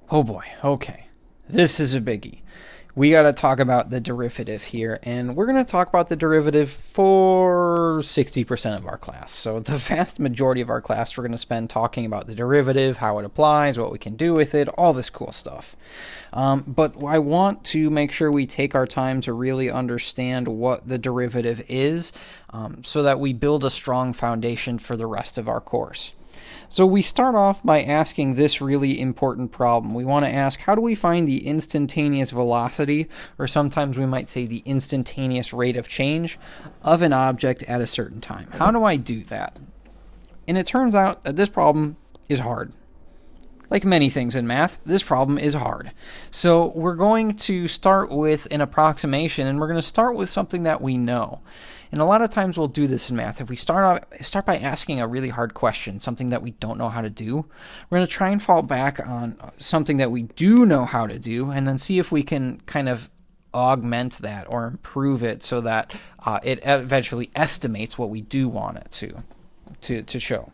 Oh boy, okay. This is a biggie. We got to talk about the derivative here, and we're going to talk about the derivative for 60% of our class. So the vast majority of our class we're going to spend talking about the derivative, how it applies, what we can do with it, all this cool stuff. But I want to make sure we take our time to really understand what the derivative is, so that we build a strong foundation for the rest of our course. So we start off by asking this really important problem. We want to ask, how do we find the instantaneous velocity, or sometimes we might say the instantaneous rate of change, of an object at a certain time? How do I do that? And it turns out that this problem is hard. Like many things in math, this problem is hard. So we're going to start with an approximation, and we're going to start with something that we know. And a lot of times we'll do this in math. If we start by asking a really hard question, something that we don't know how to do, we're going to try and fall back on something that we do know how to do, and then see if we can kind of augment that or improve it so that it eventually estimates what we do want it to show.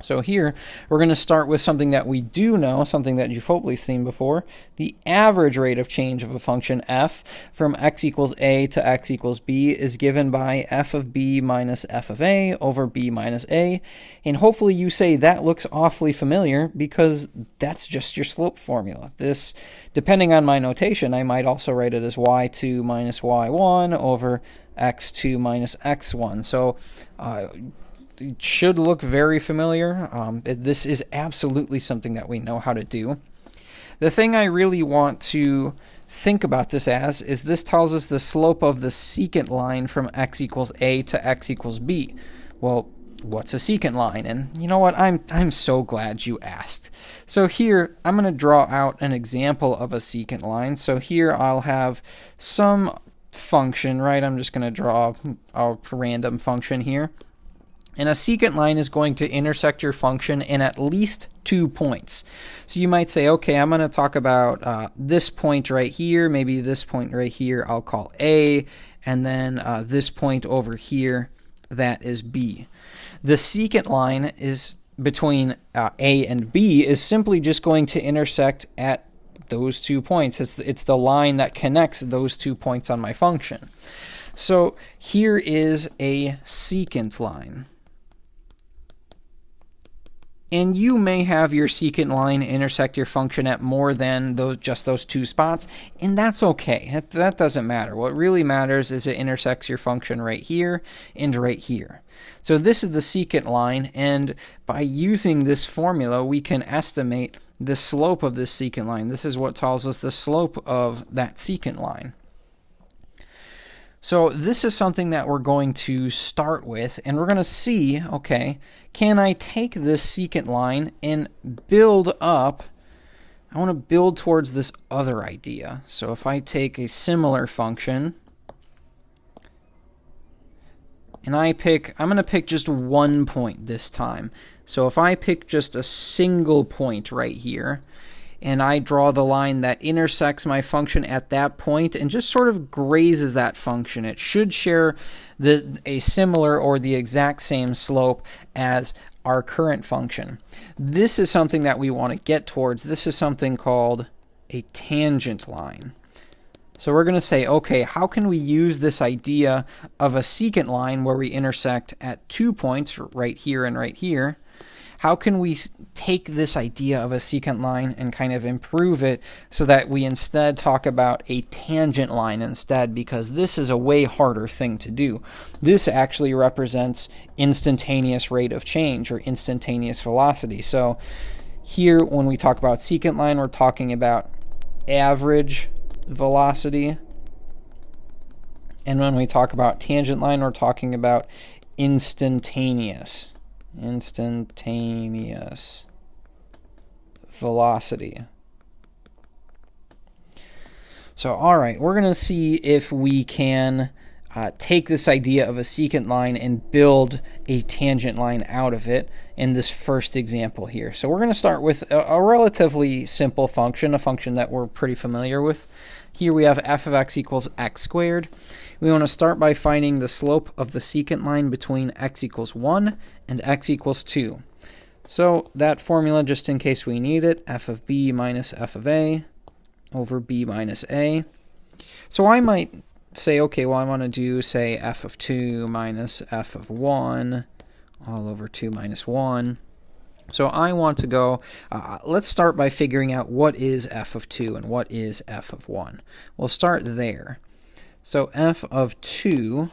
So here, we're going to start with something that we do know, something that you've hopefully seen before. The average rate of change of a function f from x equals a to x equals b is given by f of b minus f of a over b minus a. And hopefully you say that looks awfully familiar because that's just your slope formula. This, depending on my notation, I might also write it as y2 minus y1 over x2 minus x1. So, it should look very familiar. This is absolutely something that we know how to do. The thing I really want to think about this as is this tells us the slope of the secant line from x equals a to x equals b. Well, what's a secant line? And you know what? I'm so glad you asked. So here, I'm going to draw out an example of a secant line. So here I'll have some function, right? I'm just going to draw a random function here. And a secant line is going to intersect your function in at least 2 points. So you might say, okay, I'm going to talk about this point right here, maybe this point right here I'll call A, and then this point over here, that is B. The secant line is between A and B is simply just going to intersect at those 2 points. It's the line that connects those 2 points on my function. So here is a secant line. And you may have your secant line intersect your function at more than just those 2 spots, and that's okay. That doesn't matter. What really matters is it intersects your function right here and right here. So this is the secant line, and by using this formula, we can estimate the slope of this secant line. This is what tells us the slope of that secant line. So this is something that we're going to start with, and we're going to see, okay, can I take this secant line and build up? I want to build towards this other idea. So if I take a similar function, and I'm going to pick just 1 point this time. So if I pick just a single point right here, and I draw the line that intersects my function at that point and just sort of grazes that function, it should share a similar or the exact same slope as our current function. This is something that we want to get towards. This is something called a tangent line. So we're going to say, okay, how can we use this idea of a secant line where we intersect at 2 points, right here and right here? How can we take this idea of a secant line and kind of improve it so that we instead talk about a tangent line instead, because this is a way harder thing to do. This actually represents instantaneous rate of change or instantaneous velocity. So here when we talk about secant line, we're talking about average velocity. And when we talk about tangent line, we're talking about instantaneous velocity. So, all right, we're going to see if we can take this idea of a secant line and build a tangent line out of it in this first example here. So we're going to start with a relatively simple function, a function that we're pretty familiar with. Here we have f of x equals x squared. We want to start by finding the slope of the secant line between x equals 1 and x equals 2. So that formula, just in case we need it, f of b minus f of a over b minus a. So I might say, okay, well, I want to do, say, f of 2 minus f of 1 all over 2 minus 1. So I want to go, let's start by figuring out what is f of 2 and what is f of 1. We'll start there. So f of 2,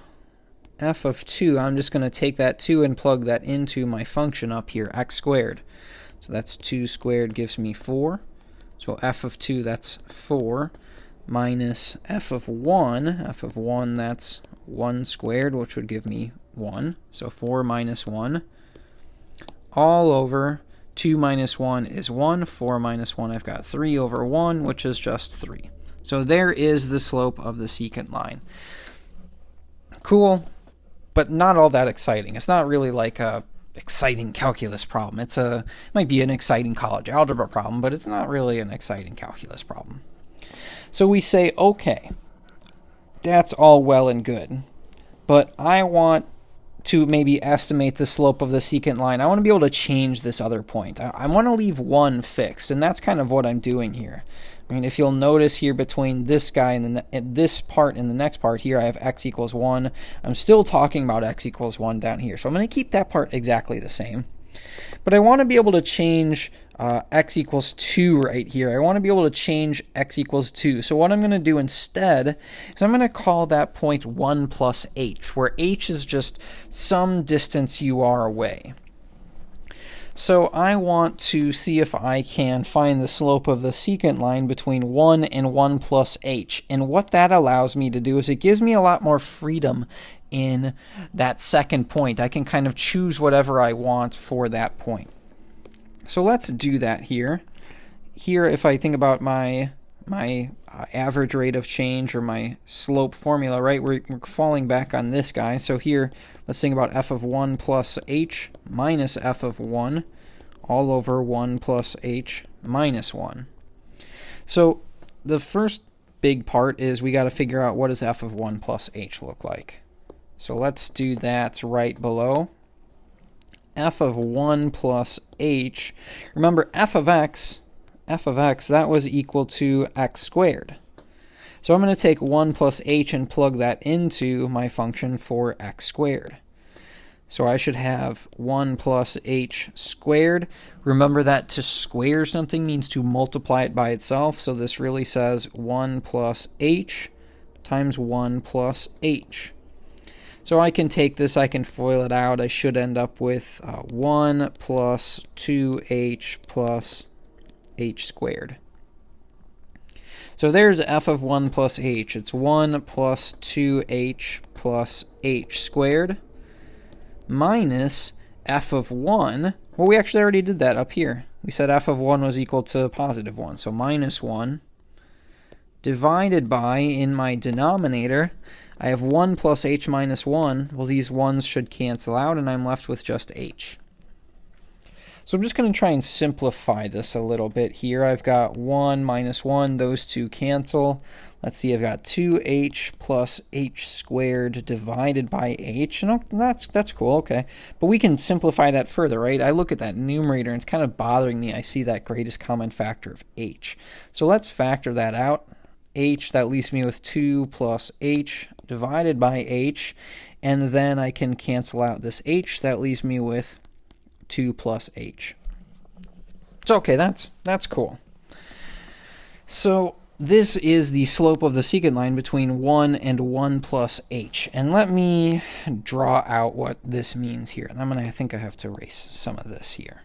I'm just going to take that 2 and plug that into my function up here, x squared. So that's 2 squared gives me 4. So f of 2, that's 4, minus f of 1, that's 1 squared, which would give me 1. So 4 minus 1, all over 2 minus 1 is 1. 4 minus 1, I've got 3 over 1, which is just 3. So there is the slope of the secant line. Cool, but not all that exciting. It's not really like a exciting calculus problem. It might be an exciting college algebra problem, but it's not really an exciting calculus problem. So we say, okay, that's all well and good, but I want to maybe estimate the slope of the secant line. I want to be able to change this other point. I want to leave 1 fixed, and that's kind of what I'm doing here. I mean, if you'll notice here between this guy and this part and the next part here, I have x equals 1. I'm still talking about x equals 1 down here, so I'm going to keep that part exactly the same. But I want to be able to change x equals 2 right here. I want to be able to change x equals 2. So what I'm going to do instead is I'm going to call that point 1 plus h, where h is just some distance you are away. So I want to see if I can find the slope of the secant line between 1 and 1 plus h. And what that allows me to do is it gives me a lot more freedom in that second point. I can kind of choose whatever I want for that point. So let's do that here. Here, if I think about my average rate of change or my slope formula, right, we're falling back on this guy. So here, let's think about f of 1 plus h minus f of 1 all over 1 plus h minus 1. So the first big part is we got to figure out what does f of 1 plus h look like. So let's do that right below. F of 1 plus h, remember f of x, that was equal to x squared. So I'm going to take 1 plus h and plug that into my function for x squared. So I should have 1 plus h squared. Remember that to square something means to multiply it by itself. So this really says 1 plus h times 1 plus h. So I can take this, I can FOIL it out. I should end up with 1 plus 2h plus h squared. So there's f of 1 plus h. It's 1 plus 2h plus h squared minus f of 1. Well, we actually already did that up here. We said f of 1 was equal to positive 1. So minus 1 divided by, in my denominator, I have 1 plus h minus 1. Well, these 1's should cancel out, and I'm left with just h. So I'm just going to try and simplify this a little bit here. I've got 1 minus 1. Those two cancel. Let's see, I've got 2h plus h squared divided by h. And that's cool, okay. But we can simplify that further, right? I look at that numerator, and it's kind of bothering me. I see that greatest common factor of h. So let's factor that out. H, that leaves me with 2 plus h divided by h, and then I can cancel out this h. That leaves me with 2 plus h. So okay, that's cool. So this is the slope of the secant line between 1 and 1 plus h. And let me draw out what this means here. And I think I have to erase some of this here.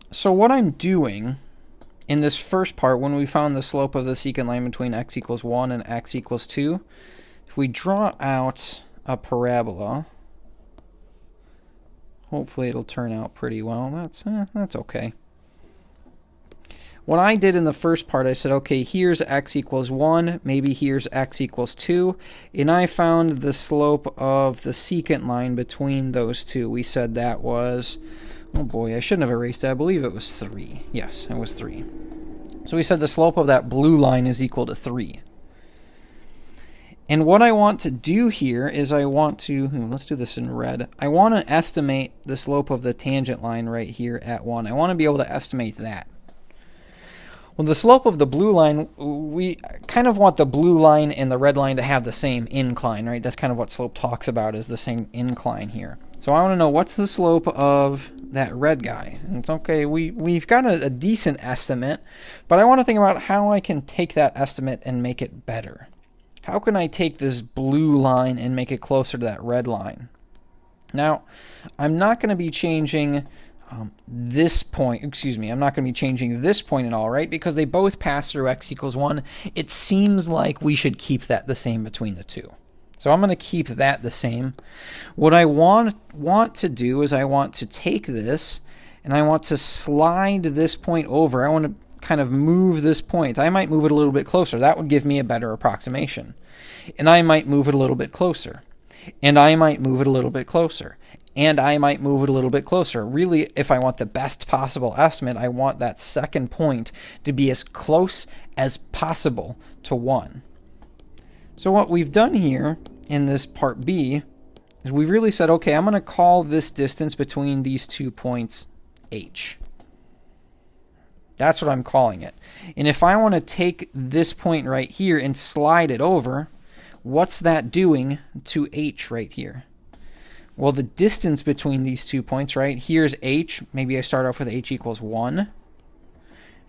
So what I'm doing in this first part, when we found the slope of the secant line between x equals 1 and x equals 2, if we draw out a parabola, hopefully it'll turn out pretty well. That's okay. What I did in the first part, I said, okay, here's x equals 1, maybe here's x equals 2, and I found the slope of the secant line between those two. We said that was, oh boy, I shouldn't have erased it. I believe it was 3. Yes, it was 3. So we said the slope of that blue line is equal to 3. And what I want to do here is I want to, let's do this in red. I want to estimate the slope of the tangent line right here at 1. I want to be able to estimate that. Well, the slope of the blue line, we kind of want the blue line and the red line to have the same incline, right? That's kind of what slope talks about, is the same incline here. So I want to know what's the slope of that red guy. And it's okay, we've got a decent estimate, but I want to think about how I can take that estimate and make it better. How can I take this blue line and make it closer to that red line? Now, I'm not going to be changing this point, I'm not going to be changing this point at all, right? Because they both pass through x equals 1. It seems like we should keep that the same between the two. So I'm going to keep that the same. What I want to do is I want to take this and I want to slide this point over. I want to kind of move this point. I might move it a little bit closer. That would give me a better approximation. And I might move it a little bit closer. And I might move it a little bit closer. And I might move it a little bit closer. Really, if I want the best possible estimate, I want that second point to be as close as possible to 1. So what we've done here in this part B is we've really said, okay, I'm going to call this distance between these 2 points h. That's what I'm calling it. And if I want to take this point right here and slide it over, what's that doing to h right here? Well, the distance between these 2 points, right? Here's h. Maybe I start off with h equals 1.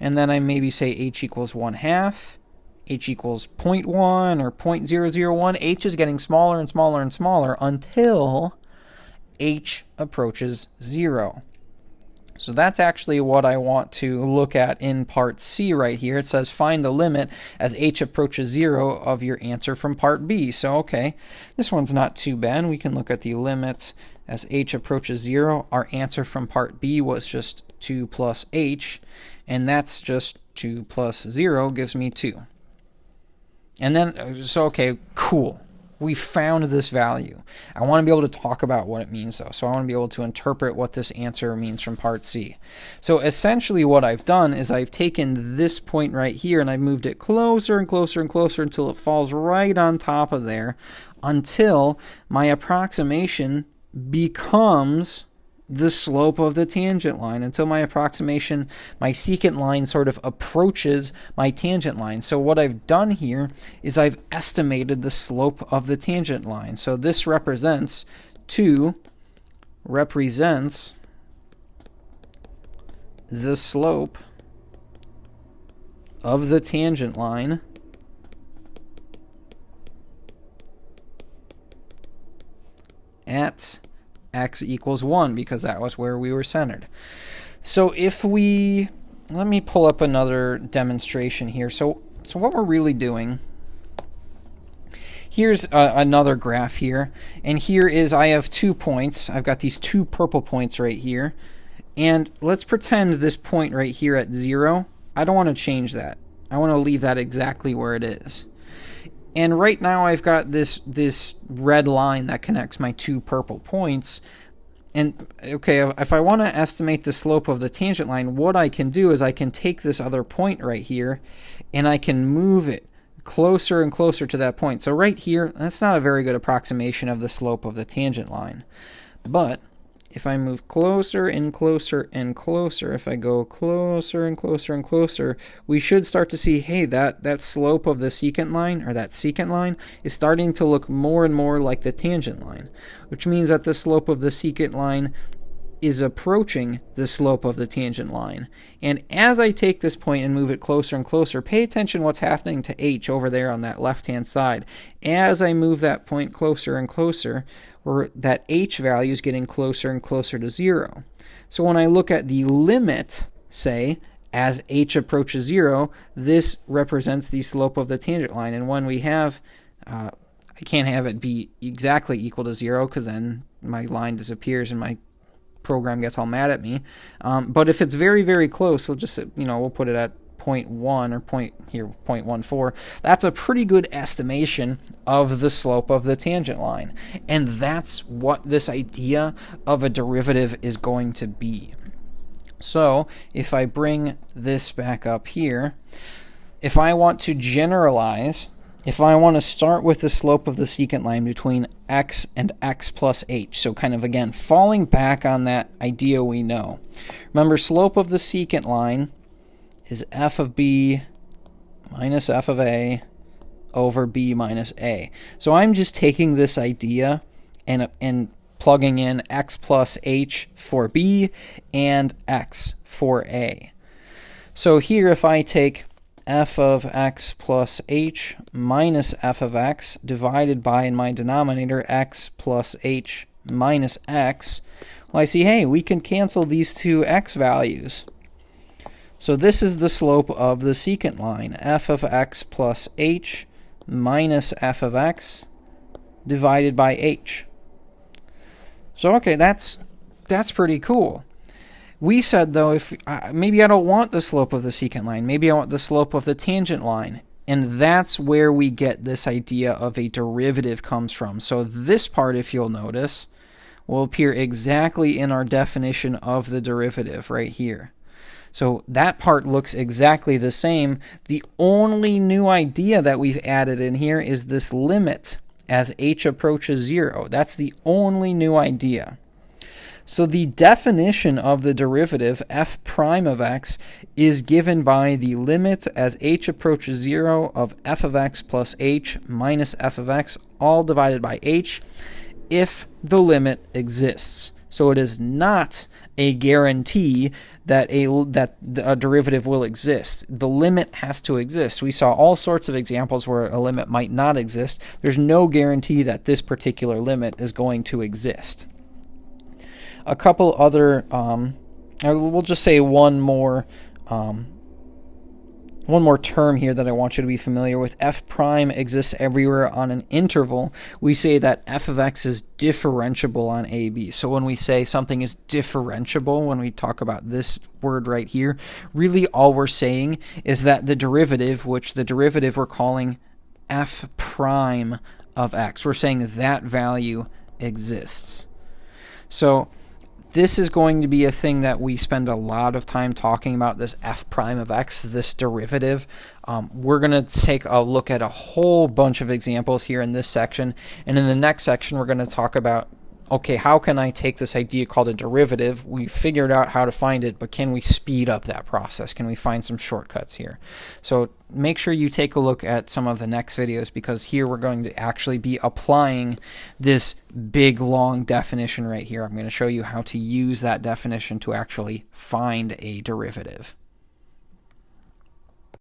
And then I maybe say h equals 1/2. H equals 0.1 or 0.001. H is getting smaller and smaller and smaller until h approaches 0. So that's actually what I want to look at in part C right here. It says find the limit as h approaches 0 of your answer from part B. So okay, this one's not too bad. We can look at the limit as h approaches 0. Our answer from part B was just 2 plus h, and that's just 2 plus 0 gives me 2. And then, so okay, cool. We found this value. I want to be able to talk about what it means, though. So I want to be able to interpret what this answer means from part C. So essentially what I've done is I've taken this point right here and I've moved it closer and closer and closer until it falls right on top of there, until my approximation becomes the slope of the tangent line, until my approximation, my secant line sort of approaches my tangent line. So what I've done here is I've estimated the slope of the tangent line. So this represents 2 represents the slope of the tangent line at x equals 1, because that was where we were centered. So if we, let me pull up another demonstration here. So what we're really doing, here's another graph here, and here is, I have 2 points. I've got these 2 purple points right here, and let's pretend this point right here at 0, I don't want to change that. I want to leave that exactly where it is. And right now I've got this red line that connects my 2 purple points. And okay, if I want to estimate the slope of the tangent line, what I can do is I can take this other point right here and I can move it closer and closer to that point. So right here, that's not a very good approximation of the slope of the tangent line. But if I move closer and closer and closer, if I go closer and closer and closer, we should start to see, hey, that slope of the secant line, or that secant line, is starting to look more and more like the tangent line, which means that the slope of the secant line is approaching the slope of the tangent line. And as I take this point and move it closer and closer, pay attention what's happening to h over there on that left-hand side. As I move that point closer and closer, or that h value is getting closer and closer to 0. So when I look at the limit, say, as h approaches 0, this represents the slope of the tangent line. And when we have, I can't have it be exactly equal to 0, because then my line disappears and my program gets all mad at me. But if it's very, very close, we'll just, we'll put it at 0.1 or 0.14. That's a pretty good estimation of the slope of the tangent line. And that's what this idea of a derivative is going to be. So if I bring this back up here, if I want to generalize if I want to start with the slope of the secant line between x and x plus h, so kind of, again, falling back on that idea we know. Remember, slope of the secant line is f of b minus f of a over b minus a. So I'm just taking this idea and plugging in x plus h for b and x for a. So here, if I take f of x plus h minus f of x divided by, in my denominator, x plus h minus x, well, I see, hey, we can cancel these two x values. So this is the slope of the secant line, f of x plus h minus f of x divided by h. So, okay, that's pretty cool. We said, though, if maybe I don't want the slope of the secant line, maybe I want the slope of the tangent line, and that's where we get this idea of a derivative comes from. So this part, if you'll notice, will appear exactly in our definition of the derivative right here. So that part looks exactly the same. The only new idea that we've added in here is this limit as h approaches 0. That's the only new idea. So the definition of the derivative f prime of x is given by the limit as h approaches 0 of f of x plus h minus f of x, all divided by h, if the limit exists. So it is not a guarantee that a derivative will exist. The limit has to exist. We saw all sorts of examples where a limit might not exist. There's no guarantee that this particular limit is going to exist. A couple other, we'll just say one more term here that I want you to be familiar with. F prime exists everywhere on an interval. We say that f of x is differentiable on AB. So when we say something is differentiable, when we talk about this word right here, really all we're saying is that the derivative, which the derivative we're calling f prime of x, we're saying that value exists. So this is going to be a thing that we spend a lot of time talking about, this f prime of x, this derivative. We're going to take a look at a whole bunch of examples here in this section, and in the next section we're going to talk about, okay, how can I take this idea called a derivative? We figured out how to find it, but can we speed up that process? Can we find some shortcuts here? So make sure you take a look at some of the next videos, because here we're going to actually be applying this big, long definition right here. I'm going to show you how to use that definition to actually find a derivative.